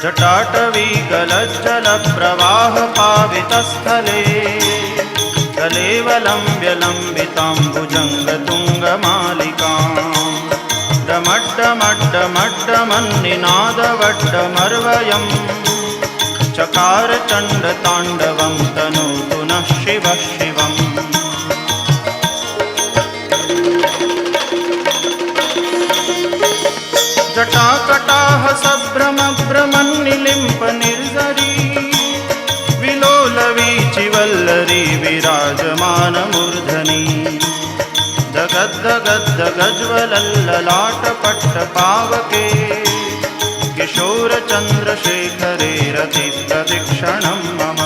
जटाटवी गलज्जलप्रवाहपावितस्थले कलेवलम्ब्यलम्बिताम्बुजङ्गतुङ्गमालिकाम् डमड्डमड्डमड्डमन्निनादवड्डमर्वयम् चकार चण्डताण्डवं तनोतु नः शिवः शिवम्। जटाकटाह सभ्रमभ्रमन्निलिम्पनिर्झरी विलोलवीचिवल्लरी विराजमानमूर्धनि दगद्दगद्दगज्वलल्ललाटपट्टपावके किशोरचन्द्रशेखरे रतिप्रदक्षिणं मम।